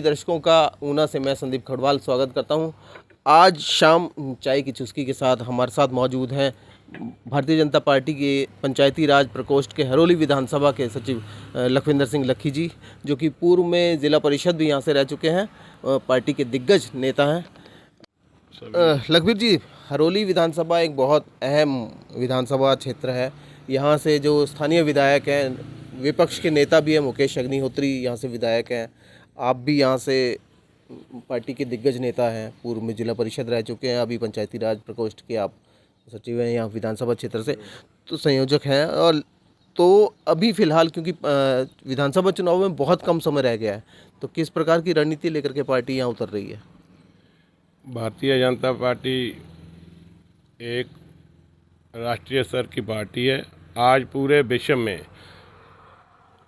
दर्शकों का ऊना से मैं संदीप खड़वाल स्वागत करता हूं। आज शाम चाय की चुस्की के साथ हमारे साथ मौजूद हैं भारतीय जनता पार्टी के पंचायती राज प्रकोष्ठ के हरोली विधानसभा के सचिव लखविंदर सिंह लखी जी, जो कि पूर्व में जिला परिषद भी यहां से रह चुके हैं, पार्टी के दिग्गज नेता हैं। लखवीर जी, हरोली विधानसभा एक बहुत अहम विधानसभा क्षेत्र है। यहाँ से जो स्थानीय विधायक हैं, विपक्ष के नेता भी हैं, मुकेश अग्निहोत्री यहाँ से विधायक हैं। आप भी यहाँ से पार्टी के दिग्गज नेता हैं, पूर्व में जिला परिषद रह चुके हैं, अभी पंचायती राज प्रकोष्ठ के आप सचिव हैं, यहाँ विधानसभा क्षेत्र से तो संयोजक हैं। और तो अभी फ़िलहाल क्योंकि विधानसभा चुनाव में बहुत कम समय रह गया है, तो किस प्रकार की रणनीति लेकर के पार्टी यहाँ उतर रही है? भारतीय जनता पार्टी एक राष्ट्रीय स्तर की पार्टी है। आज पूरे विश्व में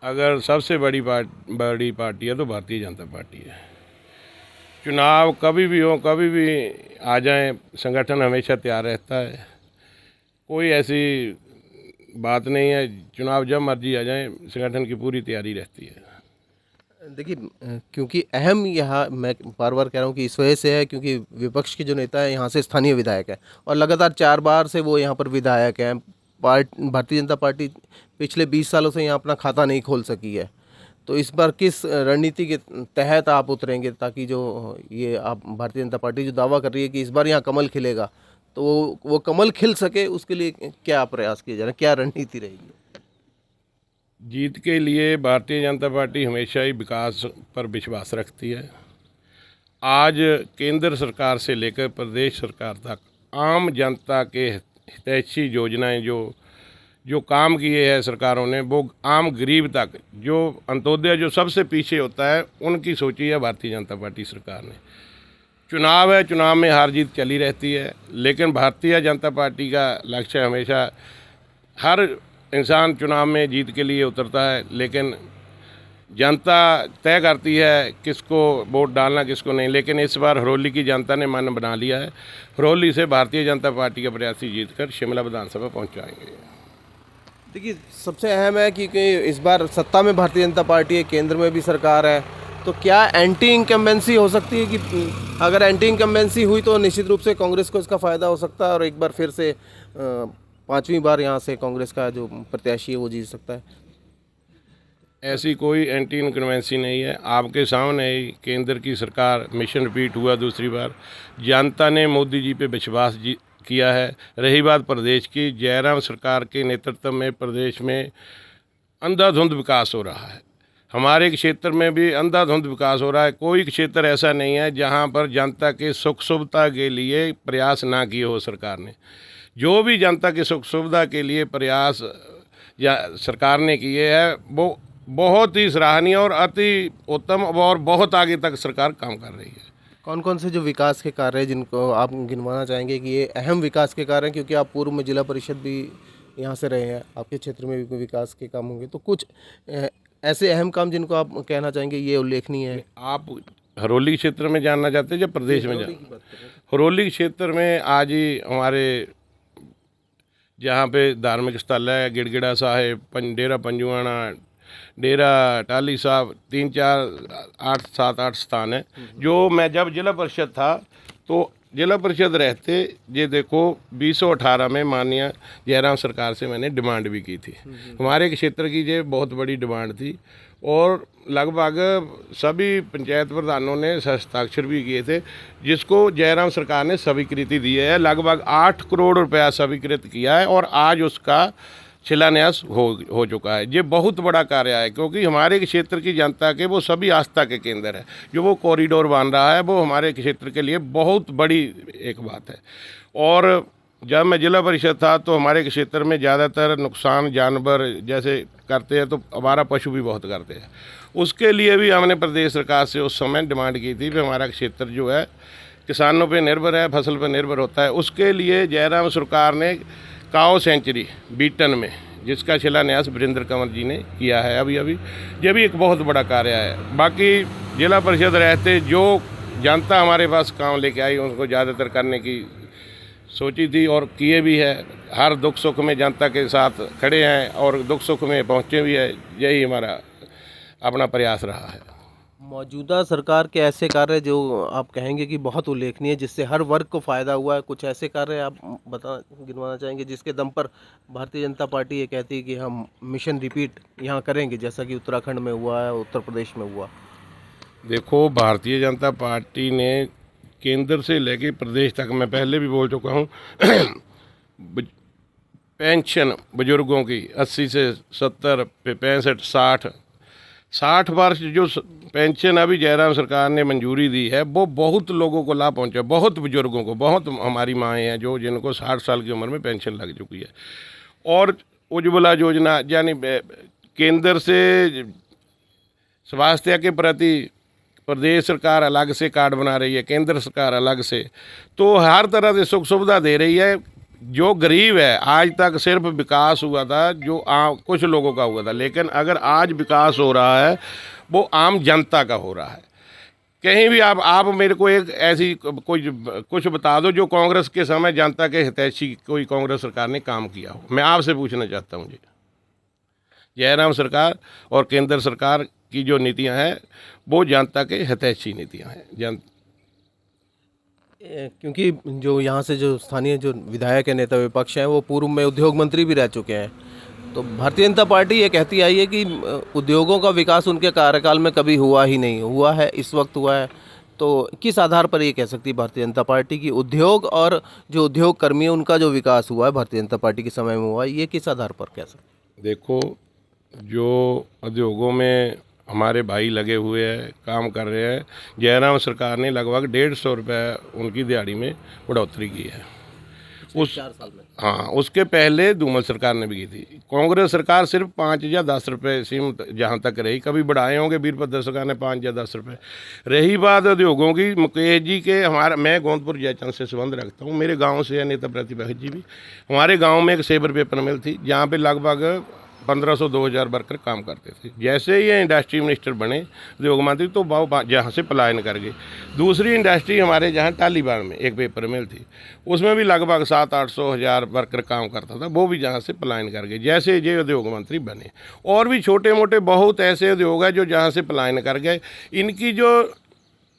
अगर सबसे बड़ी पार्टी है तो भारतीय जनता पार्टी है। चुनाव कभी भी हो, कभी भी आ जाए, संगठन हमेशा तैयार रहता है। कोई ऐसी बात नहीं है, चुनाव जब मर्जी आ जाए, संगठन की पूरी तैयारी रहती है। देखिए, क्योंकि अहम यहाँ मैं बार बार कह रहा हूँ कि इस वजह से है क्योंकि विपक्ष के जो नेता है यहाँ से स्थानीय विधायक है और लगातार 4 बार से वो यहाँ पर विधायक हैं। भारतीय जनता पार्टी पिछले 20 सालों से यहाँ अपना खाता नहीं खोल सकी है। तो इस बार किस रणनीति के तहत आप उतरेंगे ताकि जो ये आप भारतीय जनता पार्टी जो दावा कर रही है कि इस बार यहाँ कमल खिलेगा, तो वो कमल खिल सके उसके लिए क्या प्रयास किए जा रहे हैं, क्या रणनीति रहेगी? जीत के लिए भारतीय जनता पार्टी हमेशा ही विकास पर विश्वास रखती है। आज केंद्र सरकार से लेकर प्रदेश सरकार तक आम जनता के हितैषी योजनाएं जो काम किए हैं सरकारों ने, वो आम गरीब तक, जो अंत्योदय जो सबसे पीछे होता है, उनकी सोची है भारतीय जनता पार्टी सरकार ने। चुनाव है, चुनाव में हार जीत चली रहती है, लेकिन भारतीय जनता पार्टी का लक्ष्य हमेशा, हर इंसान चुनाव में जीत के लिए उतरता है, लेकिन जनता तय करती है किसको वोट डालना किसको नहीं। लेकिन इस बार हरोली की जनता ने मन बना लिया है। हरोली से भारतीय जनता पार्टी के प्रत्याशी जीतकर शिमला विधानसभा पहुंचाएंगे। देखिए, सबसे अहम है कि इस बार सत्ता में भारतीय जनता पार्टी है, केंद्र में भी सरकार है, तो क्या एंटी इनकम्बेंसी हो सकती है कि अगर एंटी इनकम्बेंसी हुई तो निश्चित रूप से कांग्रेस को इसका फ़ायदा हो सकता है और एक बार फिर से 5वीं बार यहाँ से कांग्रेस का जो प्रत्याशी है वो जीत सकता है? ऐसी कोई एंटी इनकम्बेंसी नहीं है। आपके सामने ही केंद्र की सरकार मिशन रिपीट हुआ दूसरी बार। जनता ने मोदी जी पे विश्वास किया है। रही बात प्रदेश की, जयराम सरकार के नेतृत्व में प्रदेश में अंधाधुंध विकास हो रहा है। हमारे क्षेत्र में भी अंधाधुंध विकास हो रहा है। कोई क्षेत्र ऐसा नहीं है जहाँ पर जनता के सुख सुविधा के लिए प्रयास ना किए हो सरकार ने। जो भी जनता की सुख सुविधा के लिए प्रयास या सरकार ने किए हैं, वो बहुत ही सराहनीय और अति उत्तम और बहुत आगे तक सरकार काम कर रही है। कौन कौन से जो विकास के कार्य हैं जिनको आप गिनवाना चाहेंगे कि ये अहम विकास के कार्य हैं, क्योंकि आप पूर्व में जिला परिषद भी यहाँ से रहे हैं, आपके क्षेत्र में भी कोई विकास के काम होंगे, तो कुछ ऐसे अहम काम जिनको आप कहना चाहेंगे ये उल्लेखनीय है? आप हरोली क्षेत्र में जानना चाहते हैं या प्रदेश में हरोली क्षेत्र में आज ही हमारे जहाँ पे धार्मिक स्थल है, गिड़गिड़ा साहिब, डेरा पंजुआना, डेरा टाली साहब, 3, 4, 8, 7, 8 स्थान है। जो मैं जब जिला परिषद था तो जिला परिषद रहते ये देखो 2018 में माननीय जयराम सरकार से मैंने डिमांड भी की थी। हमारे क्षेत्र की ये बहुत बड़ी डिमांड थी और लगभग सभी पंचायत प्रधानों ने हस्ताक्षर भी किए थे, जिसको जयराम सरकार ने स्वीकृति दी है। लगभग 8 करोड़ रुपया स्वीकृत किया है और आज उसका शिलान्यास हो चुका है। ये बहुत बड़ा कार्य है क्योंकि हमारे क्षेत्र की जनता के वो सभी आस्था के केंद्र है। जो वो कॉरिडोर बन रहा है वो हमारे क्षेत्र के लिए बहुत बड़ी एक बात है। और जब मैं जिला परिषद था तो हमारे क्षेत्र में ज़्यादातर नुकसान जानवर जैसे करते हैं, तो आवारा पशु भी बहुत करते हैं। उसके लिए भी हमने प्रदेश सरकार से उस समय डिमांड की थी कि हमारा क्षेत्र जो है किसानों पे निर्भर है, फसल पे निर्भर होता है। उसके लिए जयराम सरकार ने काओ सेंचुरी बीटन में, जिसका शिलान्यास वीरेंद्र कंवर जी ने किया है अभी। ये भी एक बहुत बड़ा कार्य है। बाकी जिला परिषद रहते जो जनता हमारे पास काम लेके आई उनको ज़्यादातर करने की सोची थी और किए भी है। हर दुख सुख में जनता के साथ खड़े हैं और दुख सुख में पहुँचे भी है। यही हमारा अपना प्रयास रहा है। मौजूदा सरकार के ऐसे कार्य जो आप कहेंगे कि बहुत उल्लेखनीय, जिससे हर वर्ग को फायदा हुआ है, कुछ ऐसे कार्य आप गिनवाना चाहेंगे जिसके दम पर भारतीय जनता पार्टी ये कहती है कि हम मिशन रिपीट यहाँ करेंगे, जैसा कि उत्तराखंड में हुआ है, उत्तर प्रदेश में हुआ। देखो, भारतीय जनता पार्टी ने केंद्र से लेके प्रदेश तक, मैं पहले भी बोल चुका हूँ, पेंशन बुजुर्गों की 80 से 70 पे 65 60 वर्ष जो पेंशन अभी जयराम सरकार ने मंजूरी दी है, वो बहुत लोगों को लाभ पहुंचा, बहुत बुजुर्गों को, बहुत हमारी माएँ हैं जो जिनको 60 साल की उम्र में पेंशन लग चुकी है। और उज्ज्वला योजना, यानी केंद्र से स्वास्थ्य के प्रति प्रदेश सरकार अलग से कार्ड बना रही है, केंद्र सरकार अलग से, तो हर तरह से सुख सुविधा दे रही है। जो गरीब है, आज तक सिर्फ विकास हुआ था जो कुछ लोगों का हुआ था, लेकिन अगर आज विकास हो रहा है वो आम जनता का हो रहा है। कहीं भी आप मेरे को एक ऐसी कुछ बता दो जो कांग्रेस के समय जनता के हितैषी कोई कांग्रेस सरकार ने काम किया हो। मैं आपसे पूछना चाहता हूँ जी, जयराम सरकार और केंद्र सरकार की जो नीतियाँ हैं वो जनता के हितैषी नीतियाँ हैं। क्योंकि जो यहाँ से जो स्थानीय जो विधायक है, नेता विपक्ष हैं, वो पूर्व में उद्योग मंत्री भी रह चुके हैं, तो भारतीय जनता पार्टी ये कहती आई है कि उद्योगों का विकास उनके कार्यकाल में कभी हुआ ही नहीं, हुआ है इस वक्त हुआ है। तो किस आधार पर ये कह सकती है भारतीय जनता पार्टी की उद्योग और जो उद्योग कर्मी है उनका जो विकास हुआ है भारतीय जनता पार्टी के समय में हुआ है, ये किस आधार पर कह सकते? देखो, जो उद्योगों में हमारे भाई लगे हुए हैं, काम कर रहे हैं, जयराम सरकार ने लगभग 150 रुपये उनकी दिहाड़ी में बढ़ोतरी की है उस 4 साल में। हाँ, उसके पहले धूमल सरकार ने भी की थी। कांग्रेस सरकार सिर्फ 5 या 10 रुपये सीमित जहाँ तक रही, कभी बढ़ाए होंगे वीरभद्र सरकार ने 5 या 10 रुपये। रही बात उद्योगों की, मुकेश जी के, मैं गोंदपुर जयचंद से संबंध रखता हूँ, मेरे गाँव से है नेता प्रतिभा जी भी। हमारे गाँव में एक सेबर पेपर मिल थी जहाँ पर लगभग 1500-2000 वर्कर काम करते थे। जैसे ही ये इंडस्ट्री मिनिस्टर बने उद्योग मंत्री, तो वो जहाँ से पलायन कर गए। दूसरी इंडस्ट्री हमारे जहाँ टालीबाड़ में एक पेपर मिल थी, उसमें भी लगभग 700-800 वर्कर काम करता था, वो भी जहाँ से पलायन कर गए जैसे ये उद्योग मंत्री बने। और भी छोटे मोटे बहुत ऐसे उद्योग है जो जहाँ से पलायन कर गए। इनकी जो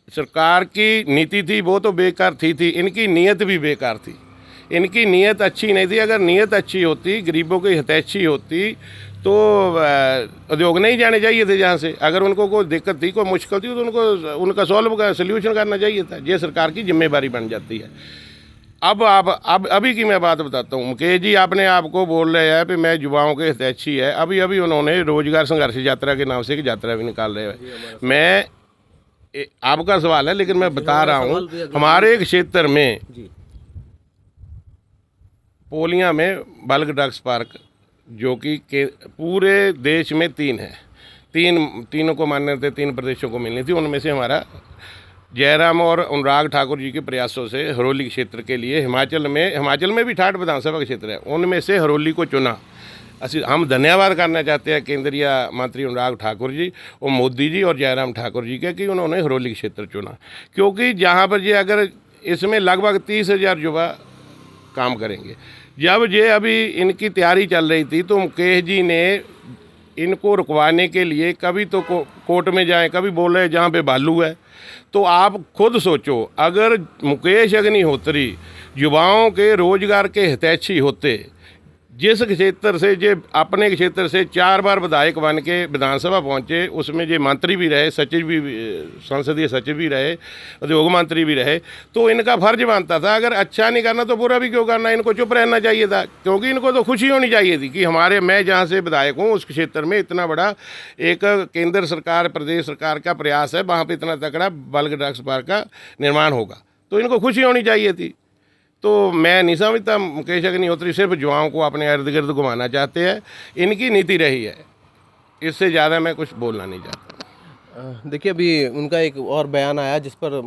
सरकार की नीति थी वो तो बेकार थी, इनकी नीयत भी बेकार थी। इनकी नीयत अच्छी नहीं थी। अगर नीयत अच्छी होती, गरीबों की हितैषी होती, तो उद्योग नहीं जाने चाहिए थे जहाँ से। अगर उनको कोई दिक्कत थी, कोई मुश्किल थी, तो उनको उनका सोल्यूशन करना चाहिए था। ये सरकार की जिम्मेदारी बन जाती है। अब अभी की मैं बात बताता हूँ। मुकेश जी अपने आप को बोल रहे हैं कि मैं युवाओं के हितैषी है। अभी उन्होंने रोजगार संघर्ष यात्रा के नाम से एक यात्रा भी निकाल रहे हैं। मैं आपका सवाल है, लेकिन मैं बता रहा हूँ, हमारे एक क्षेत्र में पोलिया में बल्क ड्रग्स पार्क, जो कि पूरे देश में 3 है, तीनों को मान्यता 3 प्रदेशों को मिलनी थी। उनमें से हमारा जयराम और अनुराग ठाकुर जी के प्रयासों से हरोली क्षेत्र के लिए, हिमाचल में भी 68 विधानसभा क्षेत्र है, उनमें से हरोली को चुना। हम धन्यवाद करना चाहते हैं केंद्रीय मंत्री अनुराग ठाकुर जी और मोदी जी और जयराम ठाकुर जी के कि उन्होंने हरोली क्षेत्र चुना, क्योंकि जहाँ पर ये अगर इसमें लगभग 30,000 युवा काम करेंगे। जब ये अभी इनकी तैयारी चल रही थी, तो मुकेश जी ने इनको रुकवाने के लिए कभी तो कोर्ट में जाएं, कभी बोल रहे जहाँ पे भालू है। तो आप खुद सोचो, अगर मुकेश अग्निहोत्री युवाओं के रोजगार के हितैषी होते, जिस क्षेत्र से जे अपने क्षेत्र से 4 बार विधायक बन के विधानसभा पहुंचे, उसमें जे मंत्री भी रहे, सचिव भी, संसदीय सचिव भी रहे, उद्योग मंत्री भी रहे, तो इनका फर्ज बनता था, अगर अच्छा नहीं करना तो बुरा भी क्यों करना, इनको चुप रहना चाहिए था। क्योंकि इनको तो खुशी होनी चाहिए थी कि मैं जहाँ से विधायक हूँ उस क्षेत्र में इतना बड़ा एक केंद्र सरकार प्रदेश सरकार का प्रयास है, वहाँ पर इतना तगड़ा बल्क ड्रग्स पार्क का निर्माण होगा, तो इनको खुशी होनी चाहिए थी। तो मैं नहीं समझता मुकेश अग्निहोत्री सिर्फ युवाओं को अपने इर्द गिर्द घुमाना चाहते हैं, इनकी नीति रही है। इससे ज़्यादा मैं कुछ बोलना नहीं चाहता। देखिए, अभी उनका एक और बयान आया जिस पर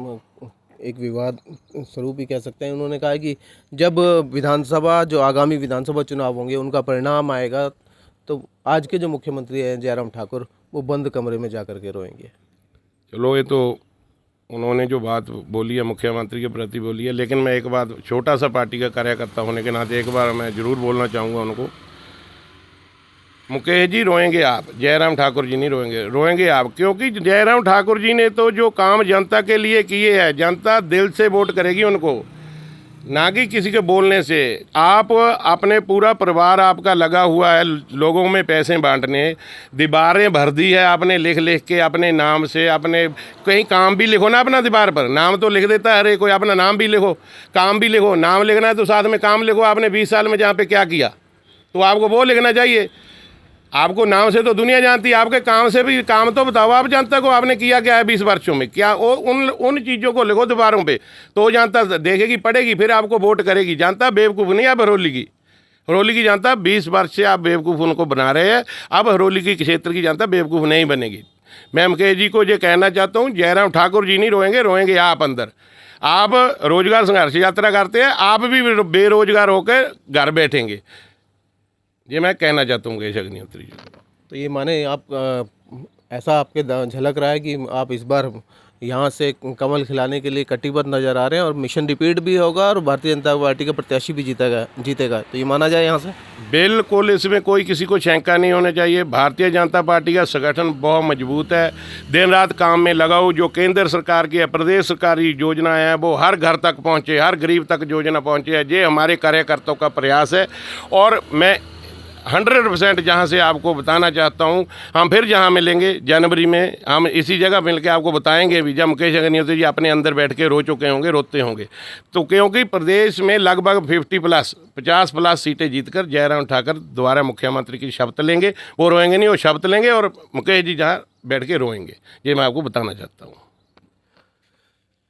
एक विवाद स्वरूप ही कह सकते हैं। उन्होंने कहा कि जब जो आगामी विधानसभा चुनाव होंगे उनका परिणाम आएगा, तो आज के जो मुख्यमंत्री हैं जयराम ठाकुर, वो बंद कमरे में जा कर के रोएंगे। चलो, ये तो उन्होंने जो बात बोली है मुख्यमंत्री के प्रति बोली है, लेकिन मैं एक बात, छोटा सा पार्टी का कार्यकर्ता होने के नाते एक बार मैं ज़रूर बोलना चाहूँगा उनको मुकेश जी रोएंगे आप, जयराम ठाकुर जी नहीं रोएंगे, रोएंगे आप, क्योंकि जयराम ठाकुर जी ने तो जो काम जनता के लिए किए हैं, जनता दिल से वोट करेगी उनको, ना कि किसी के बोलने से। आप अपने पूरा परिवार आपका लगा हुआ है लोगों में पैसे बांटने, दीवारें भर दी है आपने लिख लिख के अपने नाम से। अपने कहीं काम भी लिखो ना अपना दीवार पर, नाम तो लिख देता है हर एक कोई, अपना नाम भी लिखो, काम भी लिखो। नाम लिखना है तो साथ में काम लिखो, आपने 20 साल में जहाँ पे क्या किया तो आपको वो लिखना चाहिए। आपको नाम से तो दुनिया जानती है, आपके काम से भी काम तो बताओ आप जनता को, आपने किया क्या है 20 वर्षों में, क्या वो उन चीज़ों को लिखो दीवारों पे, तो जनता देखेगी पढ़ेगी, फिर आपको वोट करेगी। जनता बेवकूफ़ नहीं है अब हरोली की जनता 20 वर्ष से आप बेवकूफ़ उनको बना रहे हैं, अब हरोली की क्षेत्र की जनता बेवकूफ़ नहीं बनेगी। मैं मुकेश जी को ये कहना चाहता हूँ, जयराम ठाकुर जी नहीं रोएंगे, रोएंगे आप अंदर। आप रोजगार संघर्ष यात्रा करते हैं, आप भी बेरोजगार होकर घर बैठेंगे, ये मैं कहना चाहता हूँ मुकेश अग्निहोत्री जी। तो ये माने आप ऐसा आपके झलक रहा है कि आप इस बार यहाँ से कमल खिलाने के लिए कटिबद्ध नज़र आ रहे हैं और मिशन रिपीट भी होगा और भारतीय जनता पार्टी का प्रत्याशी भी जीतेगा, तो ये माना जाए यहाँ से? बिल्कुल, इसमें कोई किसी को शंका नहीं होना चाहिए। भारतीय जनता पार्टी का संगठन बहुत मजबूत है, दिन रात काम में लगाओ। जो केंद्र सरकार की है, प्रदेश सरकार की योजनाएं हैं, वो हर घर तक पहुँचे, हर गरीब तक योजना पहुँचे है। ये हमारे कार्यकर्ताओं का प्रयास है और मैं 100% जहाँ से आपको बताना चाहता हूँ, हम फिर जहाँ मिलेंगे जनवरी में, हम इसी जगह मिलकर आपको बताएंगे भी, जब मुकेश अग्निहोत्री जी अपने अंदर बैठ के रो चुके होंगे, रोते होंगे। तो क्योंकि प्रदेश में लगभग 50+ सीटें जीतकर जयराम ठाकुर दोबारा मुख्यमंत्री की शपथ लेंगे। वो रोएंगे नहीं, वो शपथ लेंगे और मुकेश जी जहाँ बैठ के रोएंगे, ये मैं आपको बताना चाहता हूँ।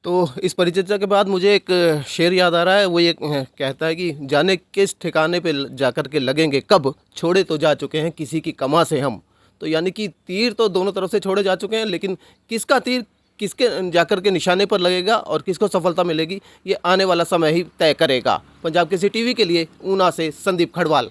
तो इस परिचर्चा के बाद मुझे एक शेर याद आ रहा है, वो ये कहता है कि जाने किस ठिकाने पे जाकर के लगेंगे कब, छोड़े तो जा चुके हैं किसी की कमा से हम। तो यानी कि तीर तो दोनों तरफ से छोड़े जा चुके हैं, लेकिन किसका तीर किसके जाकर के निशाने पर लगेगा और किसको सफलता मिलेगी, ये आने वाला समय ही तय करेगा। पंजाब केसरी टीवी के लिए ऊना से संदीप खड़वाल।